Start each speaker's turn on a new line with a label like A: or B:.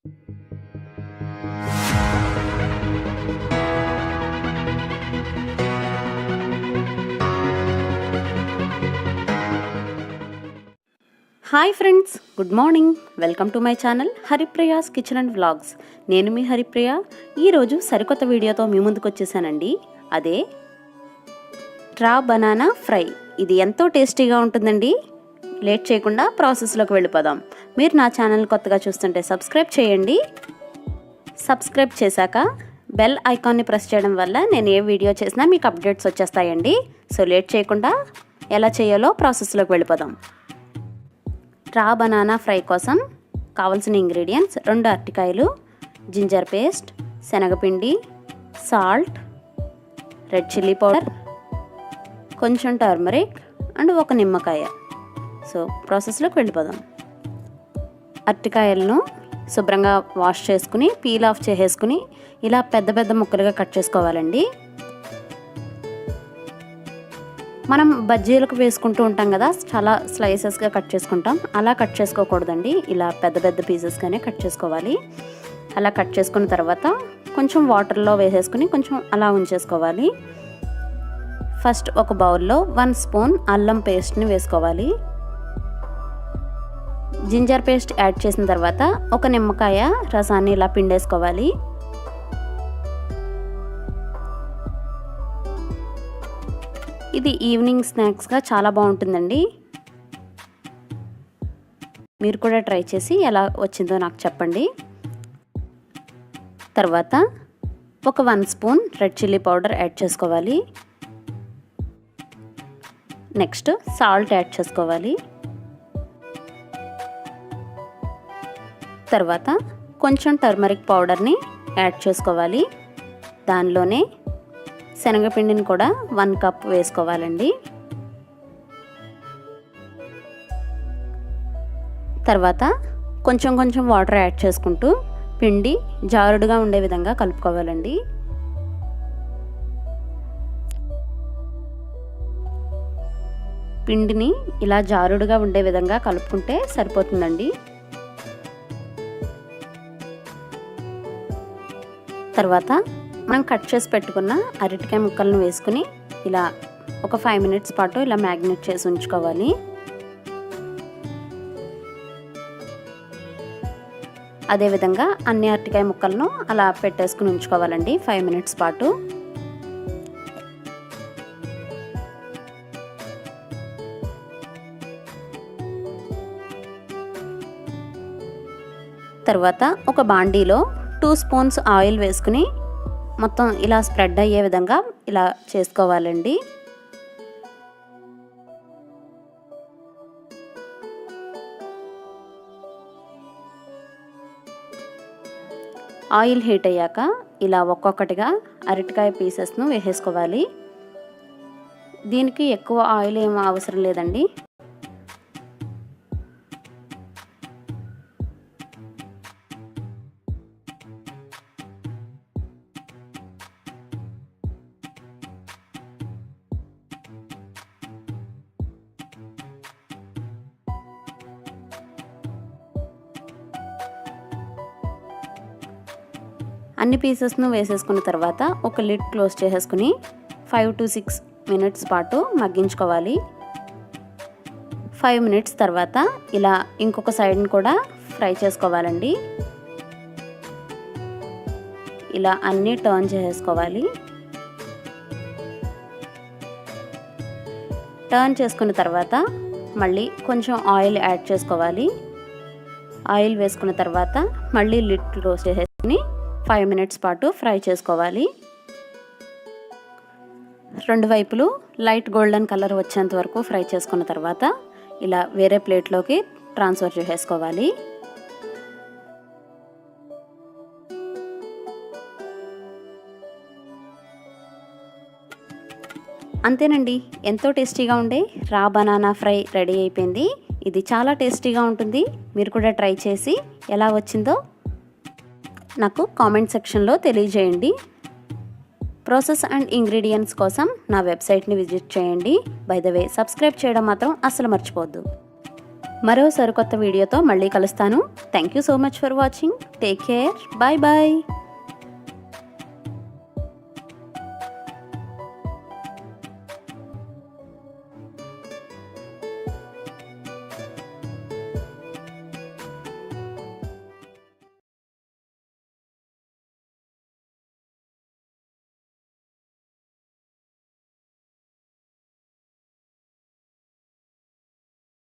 A: Hi friends, good morning. Welcome to my channel Haripriya's kitchen and vlogs. నేను మీ హరిప్రియ. ఈరోజు సరికొత్త వీడియోతో మీ ముందుకు వచ్చేసానండి. అదే రా బనానా ఫ్రై. ఇది ఎంతో టేస్టీగా ఉంటుందండి. లేట్ చేయకుండా ప్రాసెస్లోకి వెళ్ళిపోదాం. మీరు నా ఛానల్ కొత్తగా చూస్తుంటే సబ్స్క్రైబ్ చేయండి. సబ్స్క్రైబ్ చేశాక బెల్ ఐకాన్ని ప్రెస్ చేయడం వల్ల నేను ఏ వీడియో చేసినా మీకు అప్డేట్స్ వచ్చేస్తాయండి. సో లేట్ చేయకుండా ఎలా చేయాలో ప్రాసెస్లోకి వెళ్ళిపోదాం. రా బనానా ఫ్రై కోసం కావాల్సిన ఇంగ్రీడియంట్స్: 2 అరటికాయలు, జింజర్ పేస్ట్, శనగపిండి, సాల్ట్, రెడ్ చిల్లీ పౌడర్, కొంచెం టర్మరిక్ అండ్ 1 నిమ్మకాయ. సో ప్రాసెస్లోకి వెళ్ళిపోదాం. అరటికాయలను శుభ్రంగా వాష్ చేసుకుని పీల్ ఆఫ్ చేసేసుకుని ఇలా పెద్ద పెద్ద ముక్కలుగా కట్ చేసుకోవాలండి. మనం బజ్జీలకు వేసుకుంటూ ఉంటాం కదా, చాలా స్లైసెస్గా కట్ చేసుకుంటాం. అలా కట్ చేసుకోకూడదండి. ఇలా పెద్ద పెద్ద పీసెస్గానే కట్ చేసుకోవాలి. అలా కట్ చేసుకున్న తర్వాత కొంచెం వాటర్లో వేసేసుకుని కొంచెం అలా ఉంచేసుకోవాలి. ఫస్ట్ ఒక బౌల్లో 1 స్పూన్ అల్లం పేస్ట్ని వేసుకోవాలి. జింజర్ పేస్ట్ యాడ్ చేసిన తర్వాత 1 నిమ్మకాయ రసాన్ని ఇలా పిండేసుకోవాలి. ఇది ఈవినింగ్ స్నాక్స్గా చాలా బాగుంటుందండి. మీరు కూడా ట్రై చేసి ఎలా వచ్చిందో నాకు చెప్పండి. తర్వాత ఒక 1 spoon red chilli powder add చేసుకోవాలి. నెక్స్ట్ సాల్ట్ యాడ్ చేసుకోవాలి. తర్వాత కొంచెం టర్మరిక్ పౌడర్ని యాడ్ చేసుకోవాలి. దానిలోనే శనగపిండిని కూడా 1 కప్ వేసుకోవాలండి. తర్వాత కొంచెం కొంచెం వాటర్ యాడ్ చేసుకుంటూ పిండి జారుడుగా ఉండే విధంగా కలుపుకోవాలండి. పిండిని ఇలా జారుడుగా ఉండే విధంగా కలుపుకుంటే సరిపోతుందండి. తర్వాత మనం కట్ చేసి పెట్టుకున్న అరటికాయ ముక్కలను వేసుకుని ఇలా ఒక 5 మినిట్స్ పాటు ఇలా మ్యాగ్నేట్ చేసి ఉంచుకోవాలి. అదేవిధంగా అన్ని అరటికాయ ముక్కలను అలా పెట్టేసుకుని ఉంచుకోవాలండి 5 మినిట్స్ పాటు. తర్వాత ఒక బాండీలో 2 స్పూన్స్ ఆయిల్ వేసుకుని మొత్తం ఇలా స్ప్రెడ్ అయ్యే విధంగా ఇలా చేసుకోవాలండి. ఆయిల్ హీట్ అయ్యాక ఇలా ఒక్కొక్కటిగా అరటికాయ పీసెస్ను వేసేసుకోవాలి. దీనికి ఎక్కువ ఆయిల్ ఏమీ అవసరం లేదండి. అన్ని పీసెస్ను వేసేసుకున్న తర్వాత ఒక లిడ్ క్లోజ్ చేసేసుకుని 5 to 6 మినిట్స్ పాటు మగ్గించుకోవాలి. 5 మినిట్స్ తర్వాత ఇలా ఇంకొక సైడ్ని కూడా ఫ్రై చేసుకోవాలండి. ఇలా అన్నీ టర్న్ చేసేసుకోవాలి. టర్న్ చేసుకున్న తర్వాత మళ్ళీ కొంచెం ఆయిల్ యాడ్ చేసుకోవాలి. ఆయిల్ వేసుకున్న తర్వాత మళ్ళీ లిడ్ క్లోజ్ చేసేసుకుని 5 మినిట్స్ పాటు ఫ్రై చేసుకోవాలి. 2 వైపులు లైట్ గోల్డెన్ కలర్ వచ్చేంత వరకు ఫ్రై చేసుకున్న తర్వాత ఇలా వేరే ప్లేట్లోకి ట్రాన్స్ఫర్ చేసేసుకోవాలి. అంతేనండి, ఎంతో టేస్టీగా ఉండే రా బనానా ఫ్రై రెడీ అయిపోయింది. ఇది చాలా టేస్టీగా ఉంటుంది. మీరు కూడా ట్రై చేసి ఎలా వచ్చిందో నాకు కామెంట్ సెక్షన్లో తెలియజేయండి. ప్రాసెస్ అండ్ ఇంగ్రీడియంట్స్ కోసం నా వెబ్సైట్ని విజిట్ చేయండి. బై ద వే, సబ్స్క్రైబ్ చేయడం మాత్రం అస్సలు మర్చిపోవద్దు. మరో సరికొత్త వీడియోతో మళ్ళీ కలుస్తాను. Thank you so much for watching. Take care. Bye bye.